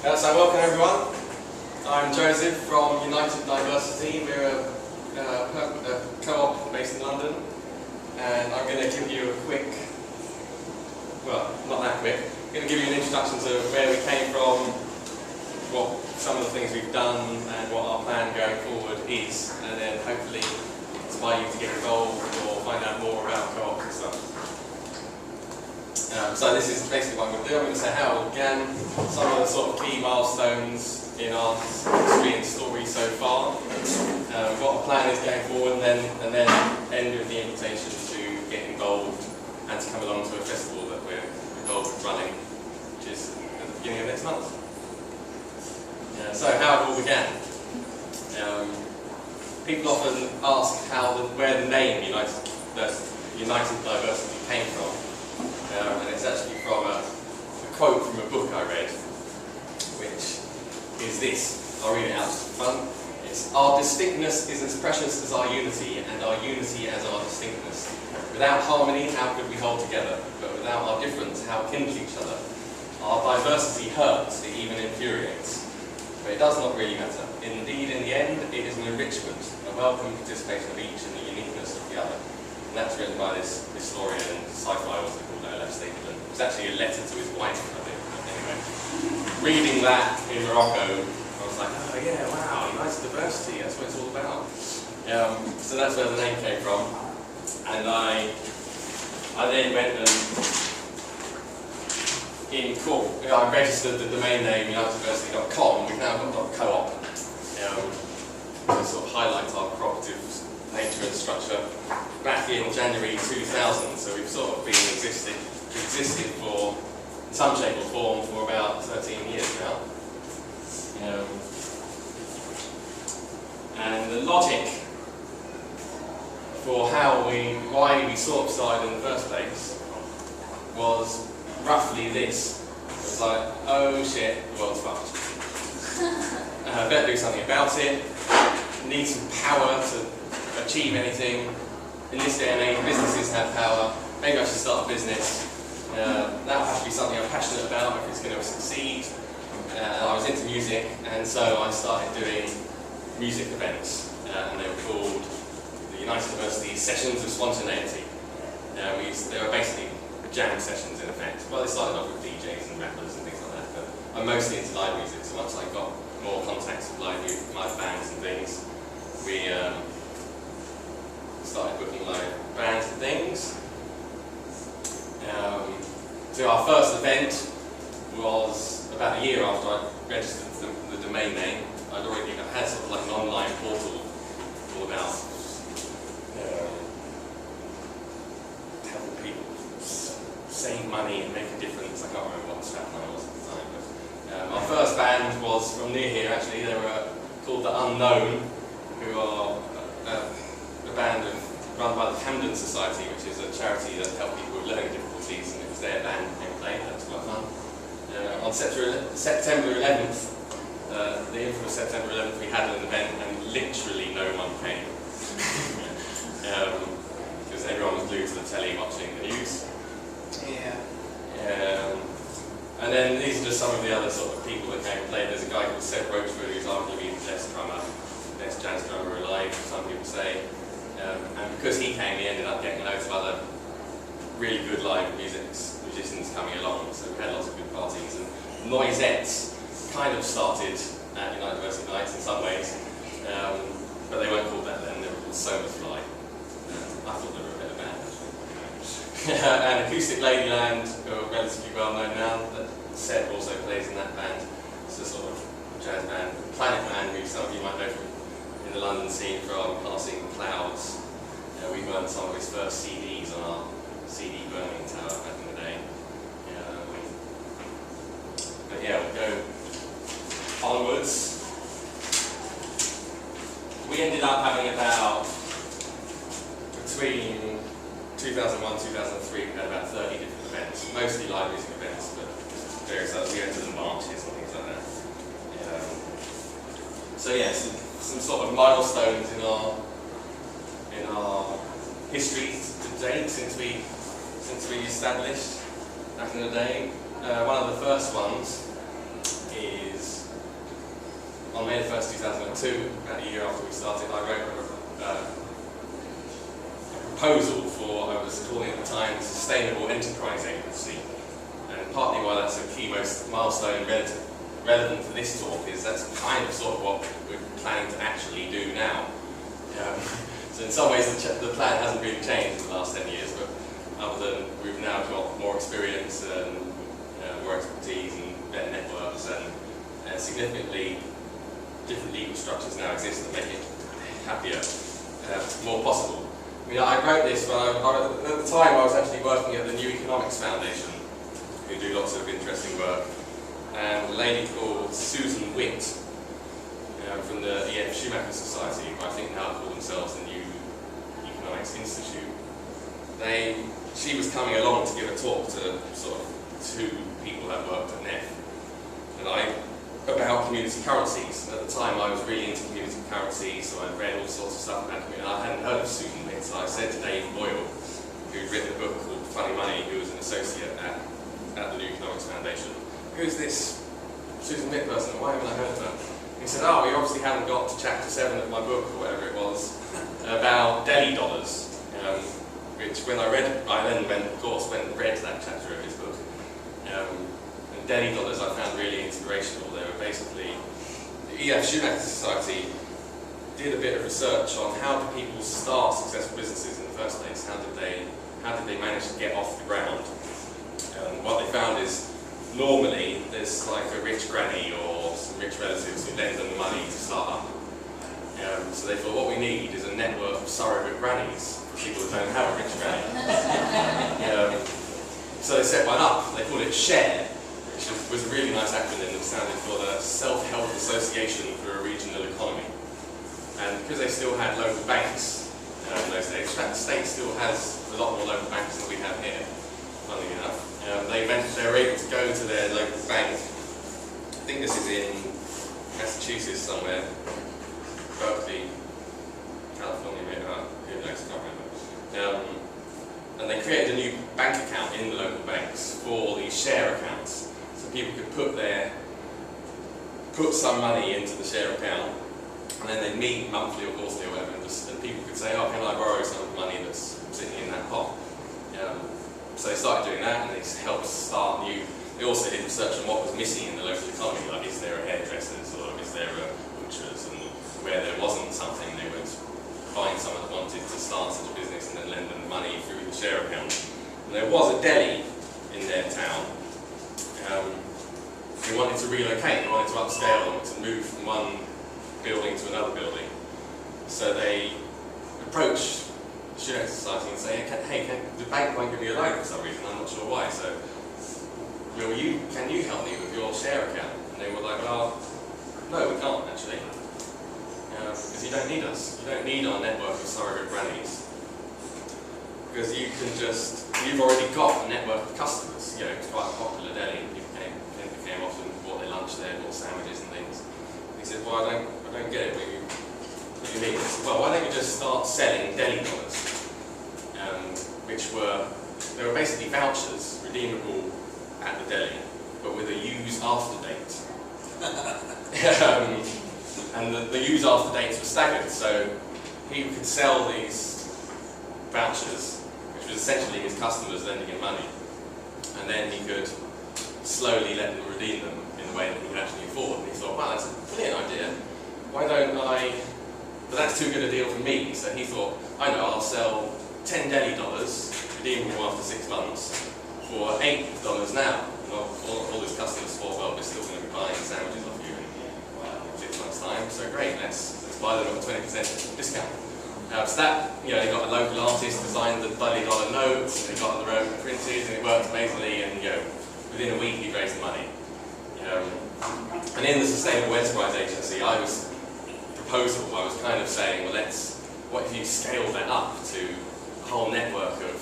So welcome everyone. I'm Josef from United Diversity. We're a co-op based in London, and I'm going to give you a quick, well, not that quick, I'm going to give you an introduction to where we came from, what some of the things we've done, and what our plan going forward is, and then hopefully inspire you to get involved or find out more about co-ops and stuff. So this is basically what I'm going to do. I'm going to say how it began, some of the sort of key milestones in our history and story so far, what our plan is going forward, and then end with the invitation to get involved and to come along to a festival that we're involved with running, which is at the beginning of next month. So how it all began. People often ask where the name United Diversity came from. And it's actually from a quote from a book I read, which is this. I'll read it out for fun. It's, "Our distinctness is as precious as our unity, and our unity as our distinctness. Without harmony, how could we hold together? But without our difference, how kindle each other? Our diversity hurts, it even infuriates. But it does not really matter. Indeed, in the end, it is an enrichment, a welcome participation of each in the uniqueness of the other." And that's written by this historian and sci-fi author called Stapleton. It was actually a letter to his wife, I think. But anyway, reading that in Morocco, I was like, oh yeah, wow, United Diversity, that's what it's all about. So that's where the name came from. And I then went and I registered the domain name uniteddiversity.com. We've now got .coop, to sort of highlight our cooperative nature and structure back in January 2000. So we've sort of been existed for, in some shape or form, for about 13 years now. And the logic for why we sort of started in the first place was roughly this. It was like, oh shit, the world's fucked. Better do something about it. Need some power to achieve anything. In this day and age, businesses have power. Maybe I should start a business. That will have to be something I'm passionate about if it's going to succeed. I was into music, and so I started doing music events, and they were called the United Diversity Sessions of Spontaneity. They were basically jam sessions in effect. Well, they started off with DJs and rappers and things like that, but I'm mostly into live music, so once I got more contacts with live bands and things, we started booking live bands and things. So our first event was about a year after I registered the domain name. I had sort of like an online portal all about helping people save money and make a difference. I can't remember what the strap line was at the time. But our first band was from near here actually. They were called The Unknown, who are a band run by the Camden Society, which is a charity that helps people with learning difficulties, and it was their band who came play. That was quite fun. On September 11th, the infamous September 11th, we had an event and literally no one came. Because everyone was glued to the telly watching the news. Yeah. And then these are just some of the other sort of people that came and played. There's a guy called Seb Roachford, who's arguably the best drummer, best jazz drummer alive, some people say. And because he came, he ended up getting loads of other really good live musicians coming along. So we had lots of good parties. And noisettes kind of started at United Diversity Nights in some ways, but they weren't called that then. They were called Soma Fly. I thought they were a bit of a band actually. And Acoustic Ladyland, who are relatively well known now. That Seb also plays in that band. It's a sort of jazz band. Planet Man, who some of you might know from in the London scene from Passing Clouds. We burned some of his first CDs on our CD burning tower back in the day. But yeah, we'll go onwards. We ended up having about, between 2001 and 2003, we had about 30 different events, mostly live music events, but various others. We went to the marches and things like that. So yeah, some sort of milestones in our history to date since we established back in the day. One of the first ones is on May 1st, 2002, about a year after we started, I wrote a proposal for, I was calling at the time, the Sustainable Enterprise Agency. And partly why that's a key milestone relevant for this talk is that's kind of sort of what we're planning to actually do now. So in some ways the plan hasn't really changed in the last 10 years, but other than we've now got more experience and more expertise and better networks and significantly different legal structures now exist that make it happier, more possible. I mean, I wrote this when at the time I was actually working at the New Economics Foundation, who do lots of interesting work, and a lady called Susan Witt from the E.F. Schumacher Society, who I think now call themselves the New Economics Institute. She was coming along to give a talk to sort of two people that worked at NEF, and about community currencies. At the time I was really into community currencies, so I read all sorts of stuff about community, and I hadn't heard of Susan Witt, so I said to Dave Boyle, who'd written a book called Funny Money, who was an associate at the New Economics Foundation. Who's this Susan Witt person? Why haven't I heard of her? He said, oh, we obviously haven't got to chapter 7 of my book, or whatever it was, about deli dollars, which when I then went and read that chapter of his book. And deli dollars I found really inspirational. They were basically, the E.F. Schumacher Society did a bit of research on how do people start successful businesses in the first place. How did they manage to get off the ground? What they found is normally there's like a rich granny or some rich relatives who lend them money to start up. So they thought what we need is a network of surrogate grannies for people who don't have a rich granny. So they set one up. They called it SHARE, which was a really nice acronym that standed for the Self-Help Association for a Regional Economy. And because they still had local banks in those days, in fact the state still has a lot more local banks than we have here, funnily enough. They were able to go to their local bank. I think this is in Massachusetts somewhere, Berkeley, California, maybe, who knows, I can't remember. And they created a new bank account in the local banks for these share accounts, so people could put some money into the share account, and then they'd meet monthly or quarterly or whatever, and people could say, oh, can I borrow some of the money that's sitting in that pot? So they started doing that, and they helped start new. They also did research on what was missing in the local economy, like is there a hairdresser's or is there a butcher's, and where there wasn't something, they would find someone that wanted to start such a business and then lend them money through the share account. And there was a deli in their town. They wanted to relocate, they wanted to upscale, they wanted to move from one building to another building. So they approached the Schumacher Society and say, hey, the bank won't give me a loan for some reason, I'm not sure why, so can you help me with your share account? And they were like, well, no, we can't actually. Because you don't need us. You don't need our network of surrogate grannies. Because you've already got a network of customers. You know, it's quite a popular deli. People came often, bought their lunch there, bought sandwiches and things. And he said, well, I don't get it. What do you mean? I said, well, why don't you just start selling deli dollars? They were basically vouchers, redeemable at the deli, but with a use after date. And the use after dates were staggered, so he could sell these vouchers, which was essentially his customers lending him money, and then he could slowly let them redeem them in a way that he could actually afford. And he thought, wow, that's a brilliant idea. Why don't I? But that's too good a deal for me. So he thought, I know, I'll sell 10 deli dollars, redeemable after 6 months, for $8 now. Well, all his customers thought, well, we're still going to be buying sandwiches off you in 6 months' time, so great, let's buy them at a 20% discount. So that, they got a local artist designed the $30 notes, and they got their own printed, and it worked amazingly, and within a week he raised the money. And in the Sustainable Enterprise Agency, I was kind of saying, well, what if you scale that up to a whole network of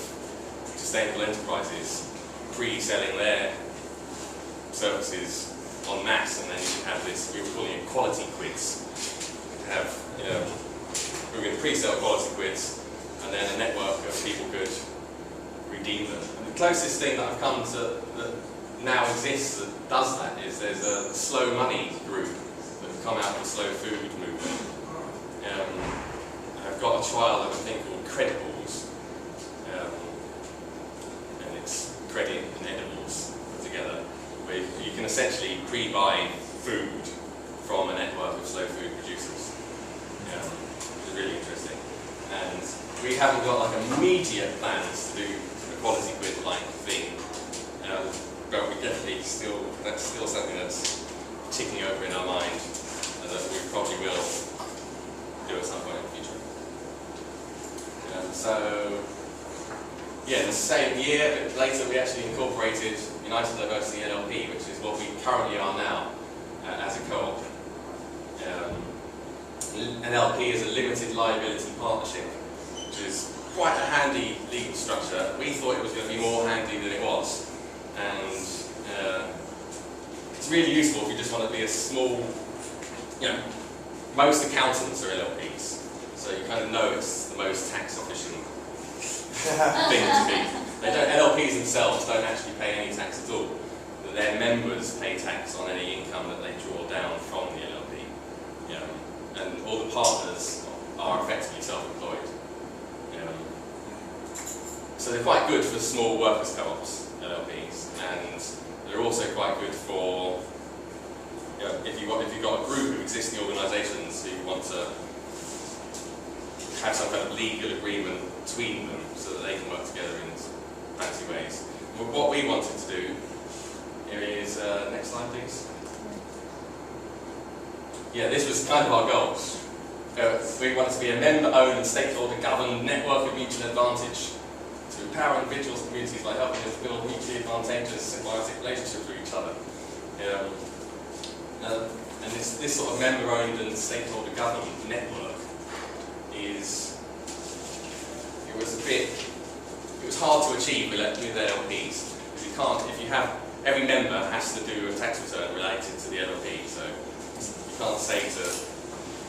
sustainable enterprises pre-selling their services en masse, and then you have this, we were calling it quality quids. We were going to pre-sell quality quids, and then a network of people could redeem them. And the closest thing that I've come to that now exists that does that is there's a slow money group that come out of the slow food movement. I've got a trial of a thing called Credibles, and it's credit and edibles put together, where you can essentially pre-buy food from a network of slow food producers. Which is really interesting. And we haven't got like immediate plans to do a quality grid-like thing, but we definitely that's still something that's ticking over in our mind, and that we probably will do at some point in the future. So, yeah, the same year, a bit later, we actually incorporated United Diversity LLP, which is what we currently are now as a co-op. An LP is a limited liability partnership, which is quite a handy legal structure. We thought it was going to be more handy than it was, and it's really useful if you just want to be a small, most accountants are LLPs, so you kind of know it's the most tax efficient thing to be. LLPs themselves don't actually pay any tax at all. Their members pay tax on any income that they draw down from the LLP. And all the partners are effectively self-employed. So they're quite good for small workers' co-ops, LLPs, and they're also quite good for if you've got a group of existing organisations who want to have some kind of legal agreement between them so that they can work together in fancy ways. But what we wanted to do here is, next slide please. Yeah, this was kind of our goals. We wanted to be a member-owned and stakeholder-governed network of mutual advantage to empower individuals and communities by helping them build mutually advantageous symbiotic relationships with each other. And this sort of member-owned and stakeholder-governed network it was hard to achieve with LLPs. Because if you have, every member has to do a tax return related to the LLP, so you can't say to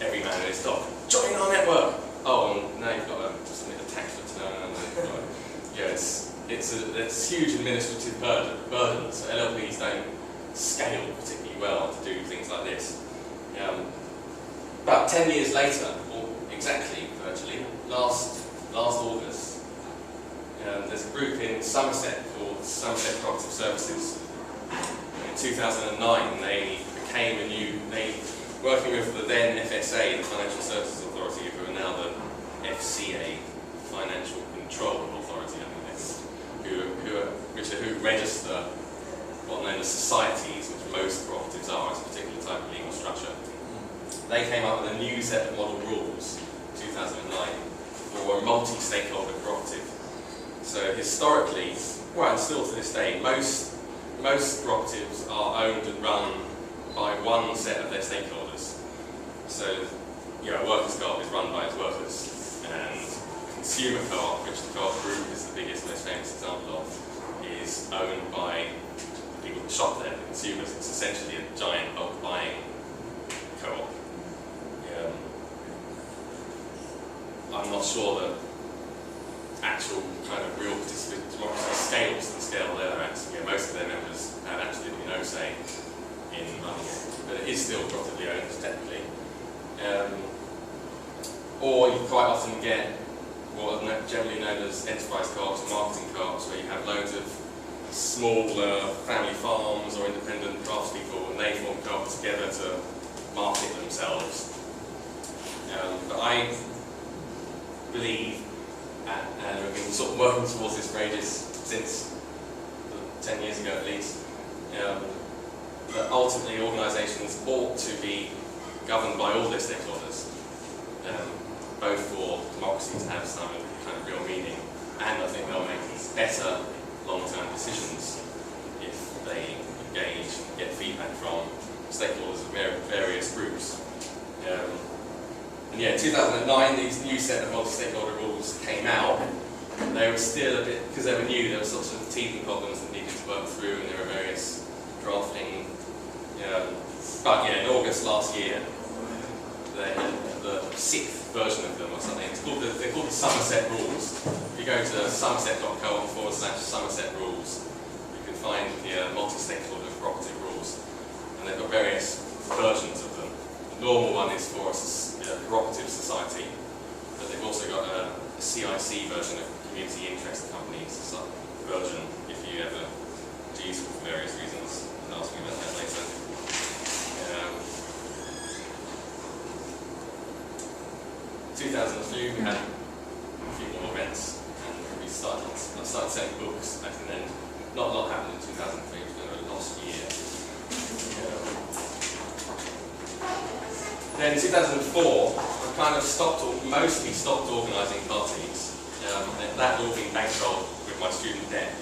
every man in his dog, join our network! Oh, and now you've got to submit a tax return. It's a huge administrative burden, so LLPs don't scale particularly well to do things like this. About 10 years later, or exactly, virtually, last August, there's a group in Somerset called Somerset Cooperative Services. In 2009, they became working with the then FSA, the Financial Services Authority, who are now the FCA, Financial Control Authority, I think, who register what are known as societies, which most cooperatives are, as a particular type of legal structure. They came up with a new set of model rules in 2009 for a multi-stakeholder cooperative. So historically, well, and still to this day, most cooperatives are owned and run by one set of their stakeholders. So, a workers' co-op is run by its workers, and a consumer co-op, which the co-op group is the biggest, most famous example of, is owned by the people that shop there, the consumers. It's essentially a giant bulk buying co-op. I'm not sure that actual kind of real participant democracy scales to the scale they're at. Most of their members have absolutely no say in running it, but it is still properly owned, technically. Or you quite often get what are generally known as enterprise co-ops or marketing co-ops, where you have loads of small family farms or independent craftspeople, and they form co-ops together to market themselves. But I believe, and we've been sort of working towards this for ages, since 10 years ago at least, that ultimately organisations ought to be governed by all their stakeholders, both for democracy to have some kind of real meaning, and I think they'll make better long-term decisions if they engage and get feedback from stakeholders of various groups. And yeah, in 2009, these new set of multi-stakeholder rules came out. They were still a bit, because they were new, there were sorts of teething problems that needed to work through, and there were various drafting. But yeah, in August last year, the 6th version of them or something, they're called the Somerset Rules. If you go to somerset.com/Somerset Rules, you can find the multi-stakeholder cooperative rules, and they've got various versions of them. normal one is for a cooperative society, but they've also got a CIC version, of community interest companies version, if you ever do use it for various reasons. I'll ask you about that later. 2002 we had a few more events, and I started selling books back then. Not a lot happened in 2003, it was a lost year. Then in 2004, I kind of mostly stopped organising parties. And that had all been bankrolled with my student debt,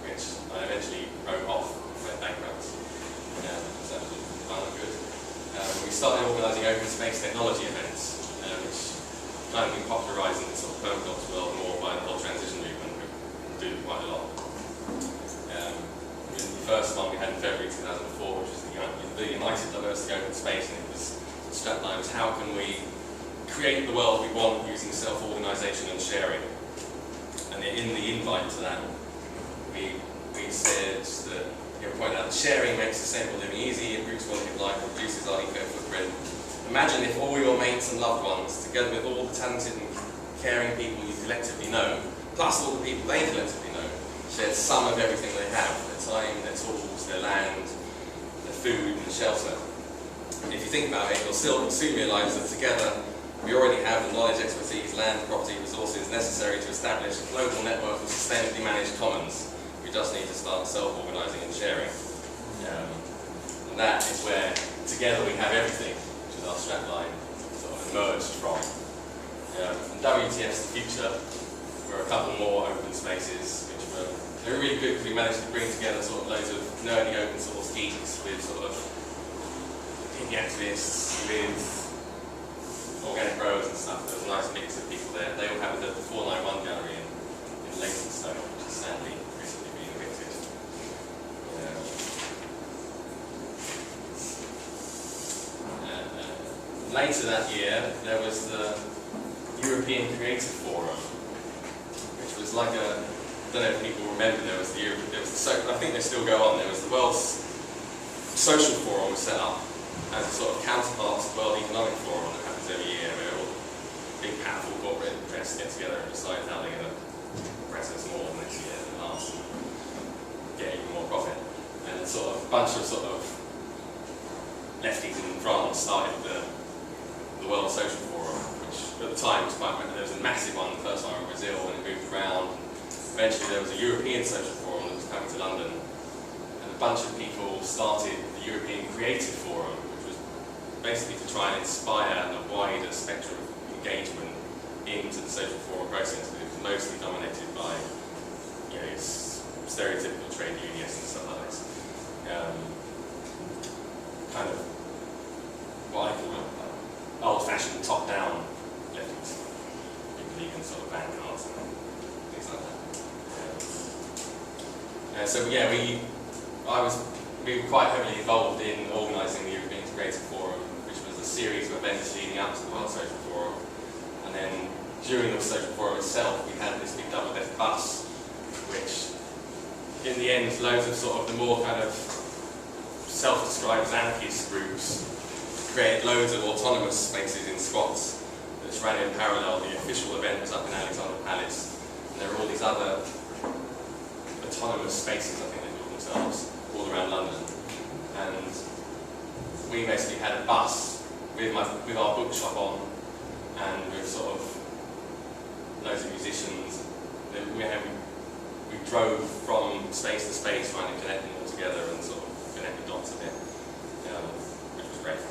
which I eventually wrote off, went bankrupt. So that was kind of good. We started organising open space technology events, which kind of been popularised in the sort of permaculture world more by the whole transition movement, who do quite a lot. The first one we had in February 2004, which was the United Diversity Open Space, and it was strapline was how can we create the world we want using self-organisation and sharing. And in the invite to that, we said that, pointed out that sharing makes sustainable living easy, improves quality of life, reduces our eco-footprint. Imagine if all your mates and loved ones, together with all the talented and caring people you collectively know, plus all the people they collectively know, shared some of everything they have, their time, their tools, their land, their food and shelter. And if you think about it, you'll soon realise that together we already have the knowledge, expertise, land, property, resources necessary to establish a global network of sustainably managed commons. We just need to start self-organising and sharing. And that is where together we have everything, which is our strapline sort of emerged from. And WTF's The Future were a couple more open spaces, which were really good because we managed to bring together sort of loads of nerdy open source geeks with sort of hippie activists, with organic growers and stuff. There was a nice mix of people there. They all have the 491 gallery in Leytonstone, which is sadly recently been evicted. Later that year, there was the European Creative Forum, which was like a, I don't know if people remember, there was I think they still go on, there was the World Social Forum was set up as a sort of counterpart to the World Economic Forum that happens every year, where all big powerful corporate interests get together and decide how they're going to press us more next year than last and get even more profit. And sort of a bunch of sort of lefties in France started the World Social Forum, which at the time was quite, there was a massive one, the first one in Brazil, and it moved around. Eventually there was a European Social Forum that was coming to London, and a bunch of people started the European Creative Forum, which was basically to try and inspire a wider spectrum of engagement into the social forum process, but it was mostly dominated by stereotypical trade unionists and stuff like this. Kind of what I call old-fashioned top-down lefties. People believe in sort of bank cards and things like that. So yeah, we were quite heavily involved in organising the European Creative Forum, which was a series of events leading up to the World Social Forum. And then during the Social Forum itself, we had this big double-deck bus, which in the end, loads of sort of the more kind of self-described anarchist groups created loads of autonomous spaces in squats that ran in parallel. The official event was up in Alexandra Palace, and there were all these other autonomous spaces, I think they call themselves, all around London. And we basically had a bus with our bookshop on, and with sort of loads of musicians. We drove from space to space, trying to connect them all together and sort of connect the dots a bit, which was great.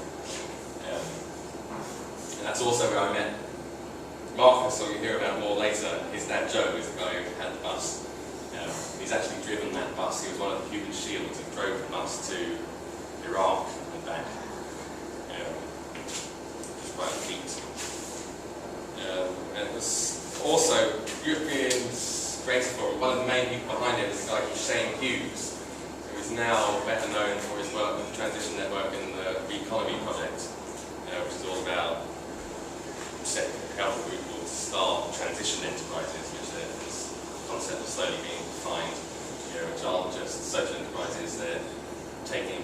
And that's also where I met Marcus, who you'll hear about more later. His dad Joe is the guy who had the bus. He's actually driven that bus. He was one of the human shields and drove the bus to Iraq and back. Which was quite a feat. And it was also European Creative Forum. One of the main people behind it was a guy called Shane Hughes, who is now better known for his work with the Transition Network in the Economy Project, which is all about helping people to start transition enterprises, which this concept is slowly being defined, which aren't just social enterprises, they're taking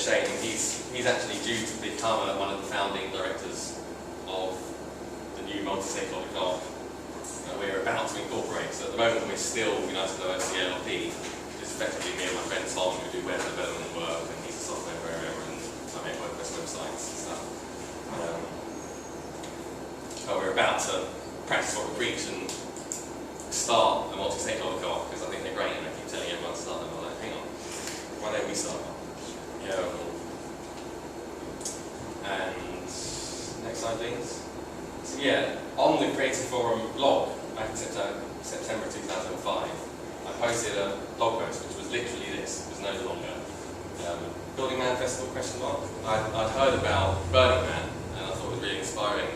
shame. He's actually due to become one of the founding directors of the new multi-stakeholder co-op that we're about to incorporate. So at the moment we're still United Diversity LLP, which is effectively me and my friend Tom who do web development work, and he's a software programmer and I make WordPress websites and stuff. But we're about to practice what we preach and start a multi-stakeholder co-op, because I think they're great and I keep telling everyone to start them. I'm like, hang on, why don't we start one? And next slide please. So yeah, on the Creative Forum blog back in September 2005, I posted a blog post which was literally this, it was no longer Building Man Festival ? I'd heard about Burning Man and I thought it was really inspiring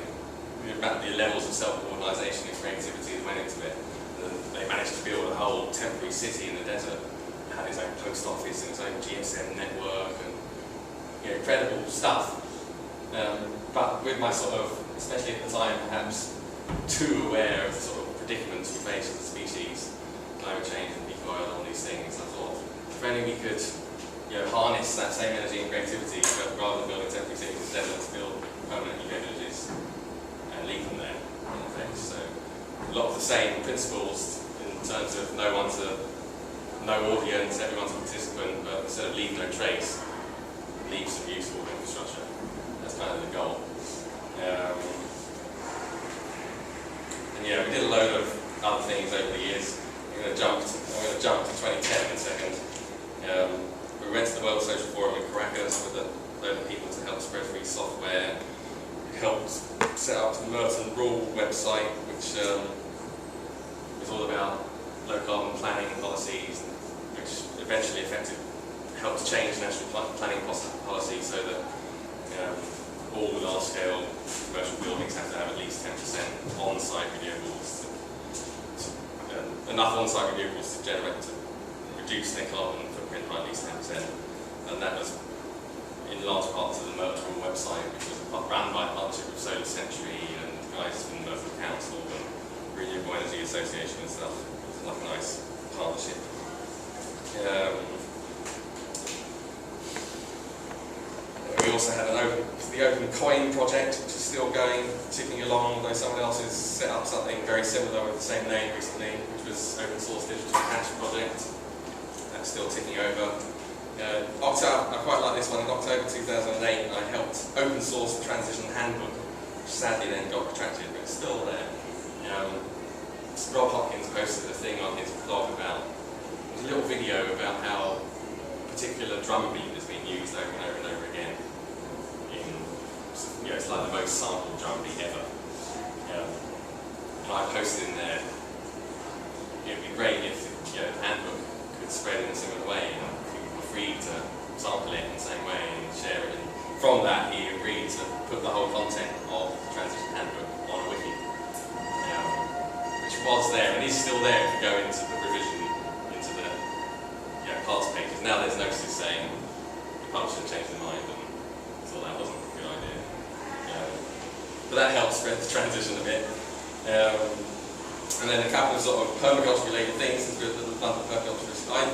about the levels of self-organisation and creativity that went into it. They managed to build a whole temporary city in the desert, had its own post office and its own GSM network, and incredible stuff. But with my sort of, especially at the time, perhaps too aware of the sort of predicaments we face as a species, climate change and peak oil and all these things, I thought if only we could harness that same energy and creativity, but rather than building temporary cities in the desert, to build permanent UK villages and leave them there in effect. So a lot of the same principles in terms of no audience, everyone's a participant, but instead of leave no trace, leave some useful infrastructure. That's kind of the goal. And yeah, we did a load of other things over the years. I'm going to jump to 2010 in a second. We went to the World Social Forum in Caracas with a load of people to help spread free software. We helped set up the Merton Rule website, which was all about low carbon planning policies, which eventually helped change national planning policy so that all the large-scale commercial buildings have to have at least 10% on-site renewables, enough on-site renewables to reduce their carbon footprint by at least 10%. And that was in large part to the Merton Rule website, which was run by a partnership with Solar Century and guys from the Merton Council and Renewable Energy Association and stuff. It was like a nice partnership. We also had the Open Coin project, which is still going, ticking along, although someone else has set up something very similar with the same name recently, which was Open Source Digital Cash project. That's still ticking over. I quite like this one. In October 2008, I helped open source the Transition Handbook, which sadly then got retracted, but it's still there. Rob Hopkins posted a thing on his blog about a little video about how a particular drum beat has been used over and over and over again. It's like the most sampled drum beat ever. And I posted in there, it'd be great if the handbook could spread in a similar way and people were free to sample it in the same way and share it. And from that, he agreed to put the whole content of the Transition Handbook on a wiki, which was there and is still there if you go into the revision, into the parts pages. Now there's notices saying the publisher changed their mind and thought that wasn't a good idea. But that helps spread the transition a bit. And then a couple of sort of permaculture related things, since we're at the London Permaculturist. I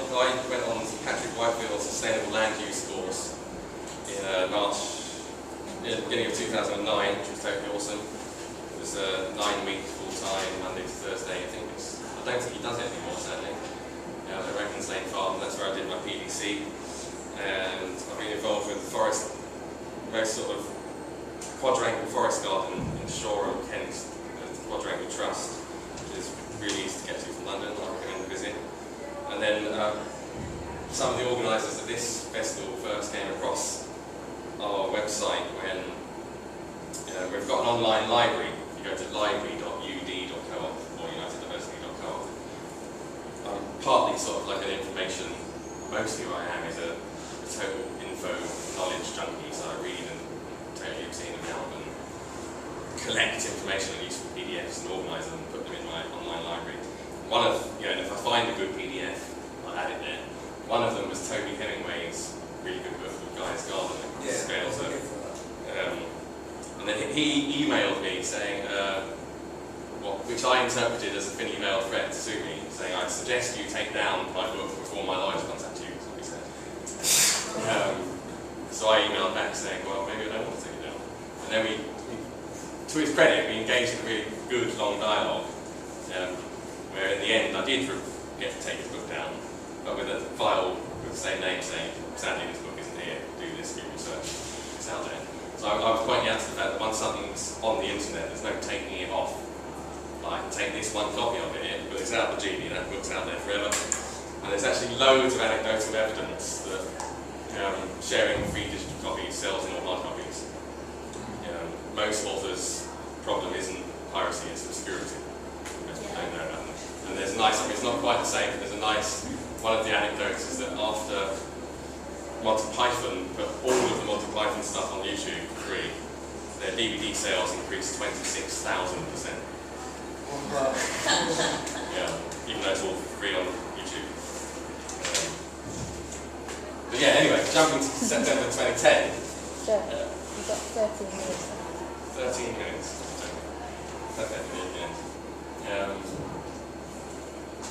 went on Patrick Whitefield's Sustainable Land Use course in the beginning of 2009, which was totally awesome. It was a 9-week full-time, Monday to Thursday, I don't think he does it anymore, sadly. At Rankins Lane Farm, that's where I did my PDC. And I've been involved with the forest, most sort of quadrangle forest garden in Shoreham, Kent, the Quadrangle Trust, which is really easy to get to from London. I recommend a visit. And then some of the organisers of this festival first came across our website when we've got an online library. If you go to library.ud.coop or uniteddiversity.coop, I'm partly sort of like an information, mostly what I am is a total info knowledge junkie, so I read and totally obscene amount and collect information and useful PDFs and organise them and put them in my online library. One of, if I find a good PDF, I'll add it there. One of them was Toby Hemingway's really good book, Guy's Garden, Scales of. And then he emailed me saying, which I interpreted as a thin email threat to sue me, saying, I suggest you take down my book before my lawyers contact you, is what he said. So I emailed back saying, well, maybe I don't want to take it down. And then to his credit, we engaged in a really good, long dialogue, where in the end I did get to take his book down, but with a file with the same name saying, sadly this book isn't here, do this, do research, it's out there. So I was pointing out to the fact that once something's on the internet, there's no taking it off. Like, take this one copy of it, but it's out the genie, that book's out there forever. And there's actually loads of anecdotal evidence that sharing free digital copies sells more hard copies. Most authors' problem isn't piracy, it's obscurity. Most people don't know about them. And there's a nice, it's not quite the same, but there's a nice, one of the anecdotes is that after Monty Python put all of the Monty Python stuff on YouTube for free, their DVD sales increased 26,000%. Yeah, even though it's all free on YouTube. But yeah, anyway, jumping to September 2010. Sure. You've got 13 minutes. 13 minutes. Okay,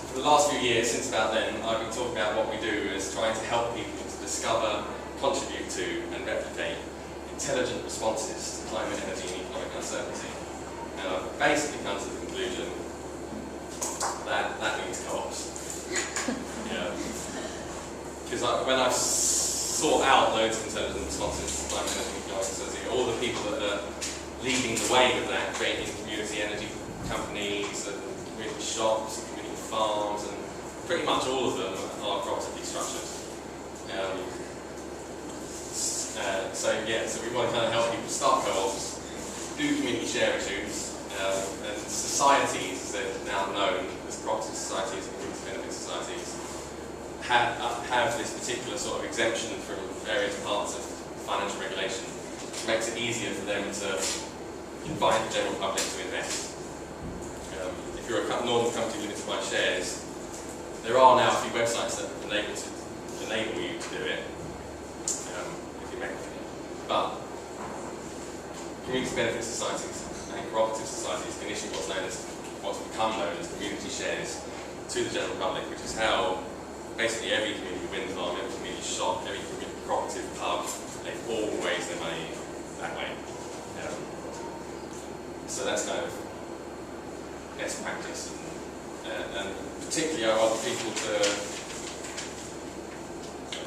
for the last few years, since about then, I've been talking about what we do as trying to help people to discover, contribute to, and replicate intelligent responses to climate, energy, and economic uncertainty. And I've basically come to the conclusion that that means co-ops. Because when I've sought out loads of intelligent responses to climate, energy, and economic uncertainty, all the people that are leading the way with that, creating community energy companies and community shops and community farms, and pretty much all of them are cooperatively structured. So we want to kind of help people start co-ops, do community share issues, and societies, as they're now known as cooperative societies and community benefit societies, have this particular sort of exemption from various parts of financial regulation, which makes it easier for them to invite the general public to invest. If you're a normal company limited by shares, there are now a few websites that enable you to do it, if you make it. But community benefit societies and cooperative societies can issue what's become known as community shares to the general public, which is how basically every community wind farm, every community shop, every community cooperative pub, they all raise their money that way. So that's kind of best practice, and particularly I want people to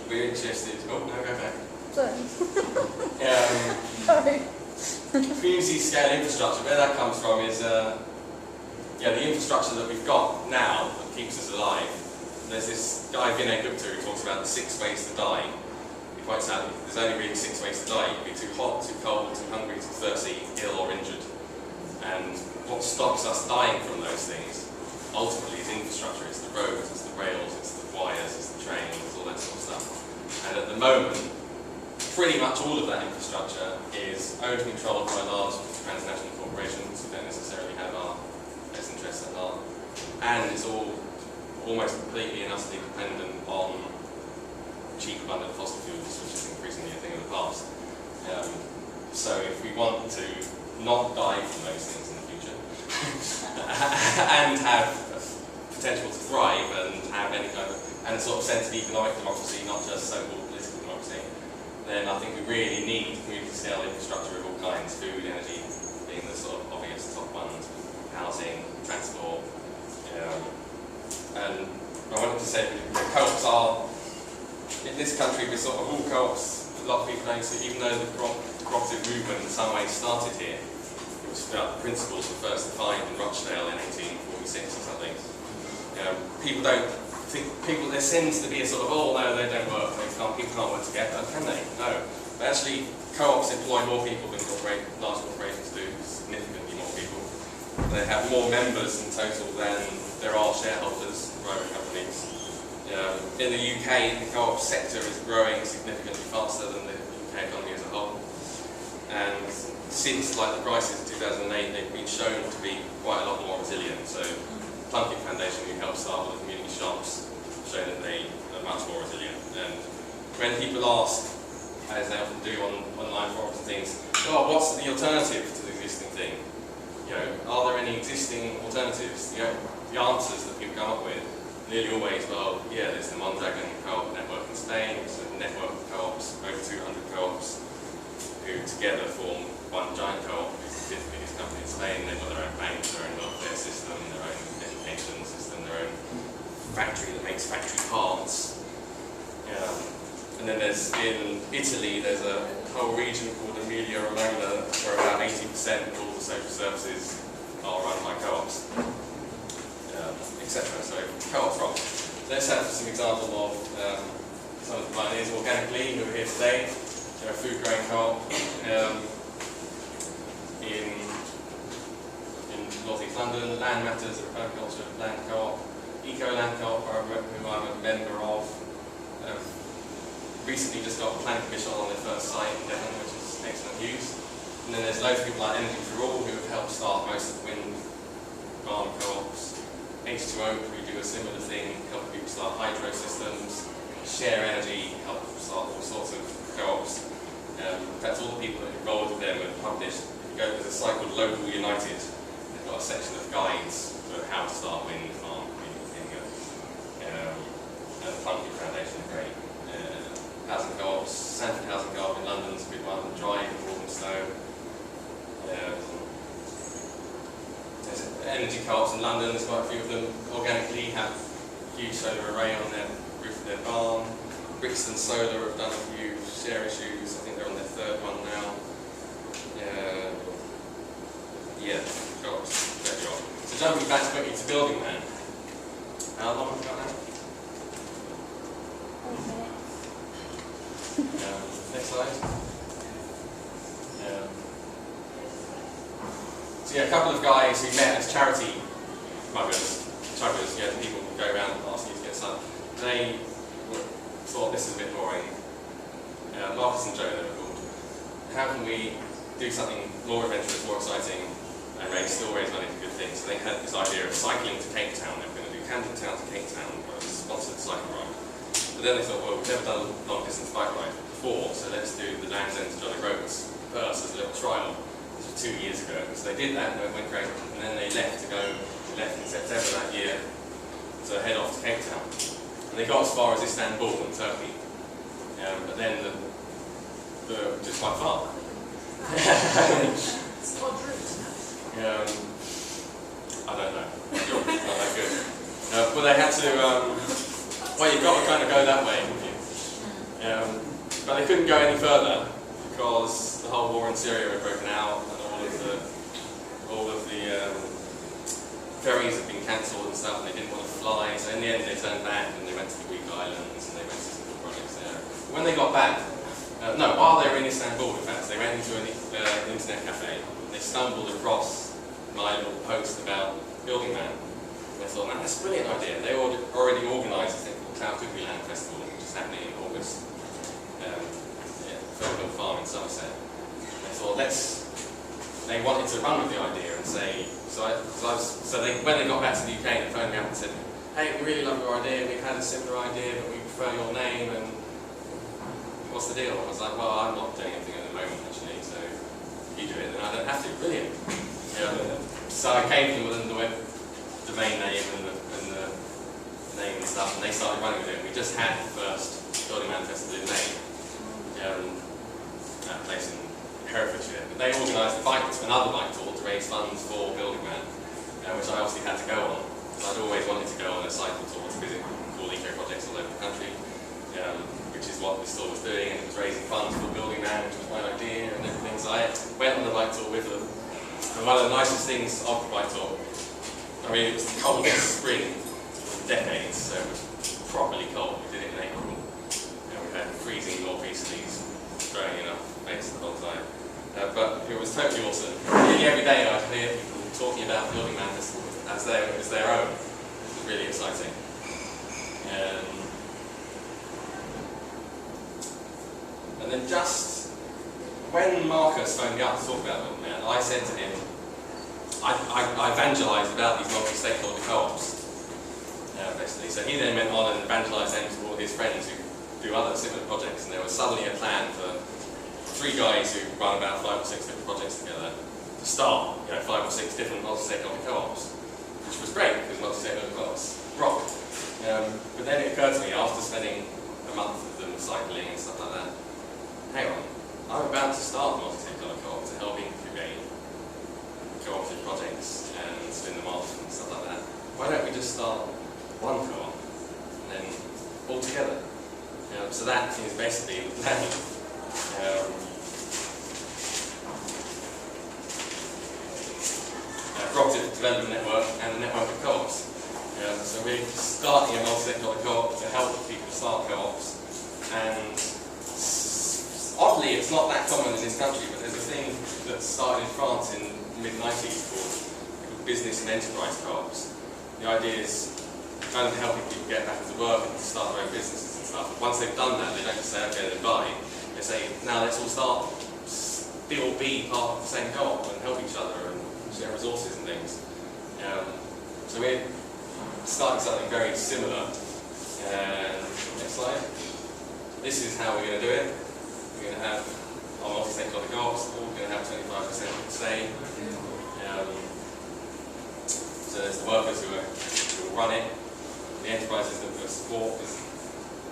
be interested. Oh no, go back. Sorry. Community scale infrastructure. Where that comes from is the infrastructure that we've got now that keeps us alive. There's this guy Vinay Gupta who talks about the 6 ways to die. He points out that there's only really 6 ways to die. You can be too hot, too cold, too hungry, too thirsty, ill or injured. And what stops us dying from those things ultimately is infrastructure. It's the roads, it's the rails, it's the wires, it's the trains, all that sort of stuff. And at the moment, pretty much all of that infrastructure is owned and controlled by large transnational corporations who don't necessarily have our best interests at heart. And it's all almost completely and utterly dependent on cheap, abundant fossil fuels, which is increasingly a thing of the past. So if we want to not die from those things in the future, and have potential to thrive and have any kind of, and a sort of sense of economic democracy, not just so-called political democracy, then I think we really need community scale infrastructure of all kinds, food, energy being the sort of obvious top ones, housing, transport. And I wanted to say that co-ops are, in this country we're sort of all co-ops, a lot of people don't see, even though the cooperative movement in some ways started here, it was about the principles were first defined in Rochdale in 1846 or something. People don't think, there seems to be a sort of, oh no, they don't work, people can't work together, can they? No. But actually, co-ops employ more people than large corporations do, significantly more people. They have more members in total than there are shareholders, private companies. In the UK, the co-op sector is growing significantly faster than the UK economy as a whole. And since the crisis of 2008, they've been shown to be quite a lot more resilient. So Plunkett Foundation, who helped start with the community shops, show that they are much more resilient. And when people ask, as they often do on online forums and things, oh, what's the alternative to the existing thing? Are there any existing alternatives? The answers that people come up with nearly always, well, yeah, there's the Mondragon Co-op network in Spain, there's a network of co-ops, over 200 co-ops factory that makes factory parts. And then there's, in Italy, there's a whole region called Emilia-Romagna where about 80% of all the social services are run by co-ops, etc. So co-ops rock. Let's have some example of some of the pioneers organically who are here today. They're a food growing co-op in North East London. Land Matters, a permaculture land co-op. Eco-Land Co-op, who I'm a member of. Recently just got a planning permission on their first site in Devon, which is excellent news. And then there's loads of people like Energy for All who have helped start most of the wind farm co-ops. H2O, who do a similar thing, help people start hydro systems. Share Energy, help start all sorts of co-ops. In fact, all the people that are involved with them have published. If you go to the site called Local United, they've got a section of guides for how to start wind farm in and the Pumpkin Foundation are great. Housing co-ops, Sanford Housing Co-op in London is a good one, Drive in Walthamstow. There's energy co-ops in London, there's quite a few of them organically have a huge solar array on their roof of their barn. Brixton Solar have done a few share issues, I think they're on their third one now. Yeah, co-ops, great job. So jumping back quickly to Building Man. How long have we got now? Next slide. So yeah, a couple of guys who met as charity chuggers, yeah, people who go around and ask you to get some. They thought this is a bit boring. Marcus and Joe, they were called. How can we do something more adventurous, more exciting, and still raise money for good things? So they had this idea of cycling to Cape Town. They were going to do Camden Town to Cape Town, a sponsored cycle ride. But then they thought, well, we've never done a long distance bike ride before, so let's do the Land's End to Johnny Roberts first as a little trial. This was 2 years ago. So they did that and it went great. And then they left in September that year to head off to Cape Town. And they got as far as Istanbul in Turkey. But then just quite far. It's not route. I don't know. Not that good. But they had to. Well, you've got to kind of go that way, haven't you? But they couldn't go any further because the whole war in Syria had broken out and all of the ferries had been cancelled and stuff, and they didn't want to fly. So in the end, they turned back and they went to the Greek islands and they went to some good projects there. When they got back, while they were in Istanbul, in fact, they went into an internet cafe. They stumbled across my little post about Building Man. They thought, man, that's a brilliant idea. They already organised a thing called Cloud Cookie Land Festival, which is happening in August. Fernhill Farm in Somerset. They thought, they wanted to run with the idea and say, when they got back to the UK, they phoned me up and said, hey, we really love your idea, we've had a similar idea, but we prefer your name, and what's the deal? I was like, well, I'm not doing anything at the moment, actually, so if you do it, then I don't have to. Brilliant. So I came to them with the web domain name and the name and stuff, and they started running with it. We just had the first Building Man Festival in May, at a place in Herefordshire. But they organised another bike tour to raise funds for Building Man, which I obviously had to go on. I'd always wanted to go on a cycle tour to visit cool eco projects all over the country, which is what this tour was doing, and it was raising funds for Building Man, which was my idea and everything. So I went on the bike tour with them. And one of the nicest things of the bike tour, I mean, it was the coldest spring in decades, so it was properly cold. We did it in April. We had freezing northeasterlies growing enough mates the whole time. But it was totally awesome. Nearly every day I'd hear people talking about Building Man as it was their own. It was really exciting. And then just when Marcus phoned me up to talk about Building Man, I said to him, I evangelised about these multi-stakeholder co-ops, basically. So he then went on and evangelised them to all his friends who do other similar projects, and there was suddenly a plan for 3 guys who run about 5 or 6 different projects together to start 5 or 6 different multi-stakeholder co-ops, which was great because multi-stakeholder co-ops rock. But then it occurred to me after spending a month with them cycling and stuff like that, hang on, I'm about to start a multi-stakeholder co-op to help incubate cooperative projects and spin them off and stuff like that. Why don't we just start one co-op together. So that is basically the plan. Cooperative Development Network and the network of co-ops. So we're starting a multi-sectoral co-op to help people start co-ops, and oddly it's not that common in this country, but there's a thing that started in France in the mid-90s called business and enterprise co-ops. The idea is kind of helping people get back into work and start their own businesses and stuff. Once they've done that, they don't just say, okay, then bye. They say, now let's all still be part of the same co-op and help each other and share resources and things. So we're starting something very similar. Next slide. This is how we're going to do it. We're going to have our multi-sectoral co-ops, all going to have 25% say. So there's the workers who will run it, the enterprises that will support.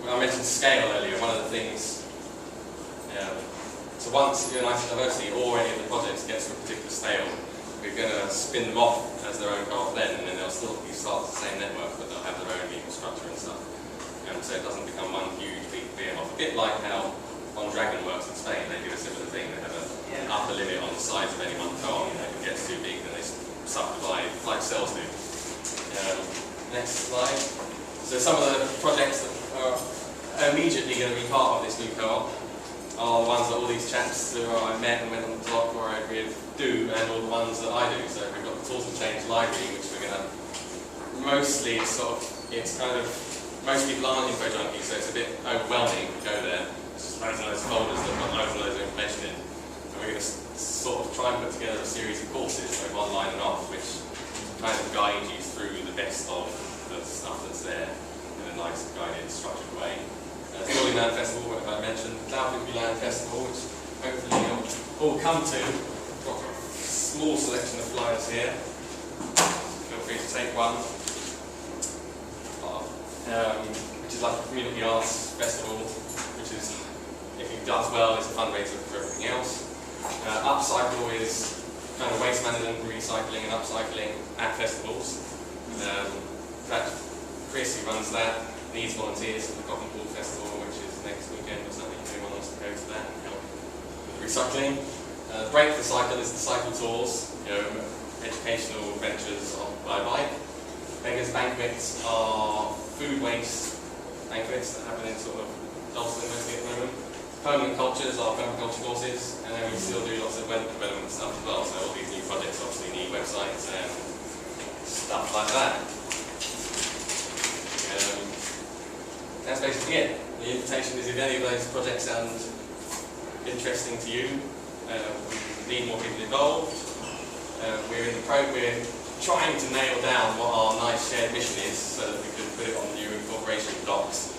I mentioned scale earlier. One of the things, so once United Diversity or any of the projects gets to a particular scale, we're going to spin them off as their own co-op then, and then they'll still be part of the same network, but they'll have their own legal structure and stuff. So it doesn't become one huge big behemoth. A bit like how On Dragon works in Spain. They do a similar thing. They have an upper limit on the size of any one co-op. If it gets too big, then they subdivide like cells do. Next slide. So some of the projects that are immediately going to be part of this new co-op are the ones that all these chaps who I met and went on the talk or I with do, and all the ones that I do. So we've got the Tools and Change library, which we're going to mostly it's kind of, most people aren't info junkies, so it's a bit overwhelming to go there. It's just loads and loads of folders that have got loads and loads of information in. And we're going to sort of try and put together a series of courses, both online and off, which kind of guide you through the best of the stuff that's there in a nice, guided, structured way. The Building Land Festival, which I mentioned, the Cloud Land Festival, which hopefully you'll all come to. I've got a small selection of flyers here. Feel free to take one. Which is like a community arts festival, which is, if it does well, is a fundraiser for everything else. Upcycle is kind of waste management, recycling and upcycling at festivals. In fact, Chris, who runs that, needs volunteers for the Cotton Pool Festival, which is next weekend or something. If anyone wants to go to that and help with recycling. Break the Cycle is the cycle tours, educational ventures by bike. Beggars Banquets are food waste banquets that happen in sort of Dalston mostly at the moment. Permanent Cultures are permaculture courses, and then we still do lots of web development stuff as well. So all these new projects obviously need websites and stuff like that. That's basically it. The invitation is, if any of those projects sound interesting to you, we need more people involved. We're trying to nail down what our nice shared mission is, so that we can put it on the new incorporation docs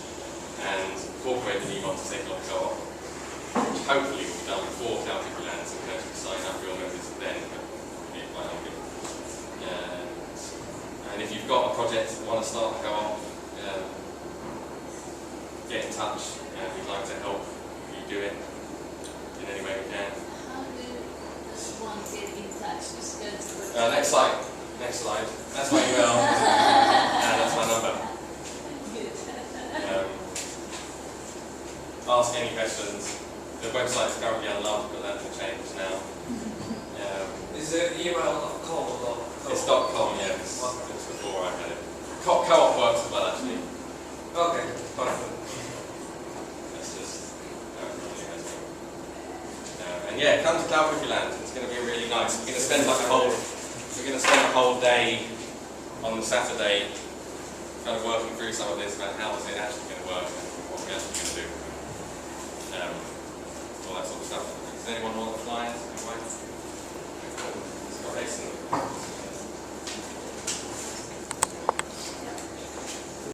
and incorporate the new multi-sectoral co-op, which hopefully will be done before Cloud lands and we actually sign up real members then, but it might not be. And if you've got a project that you want to start a co-op, get in touch, and we'd like to help you do it in any way we can. How does one get in touch? Just go to the Next slide. Next slide. That's my email. And that's my number. Ask any questions. The website is currently unlocked, but that will change now. Is it email.com or It's .com, yeah. It's before I had it. Co-op works as well, actually. Okay, perfect. That's just how it normally has been. And yeah, come to Cloud Land. It's going to be really nice. We're going to spend a whole day on the Saturday kind of working through some of this about how is it actually going to work and what we're actually going to do. All that sort of stuff. Does anyone want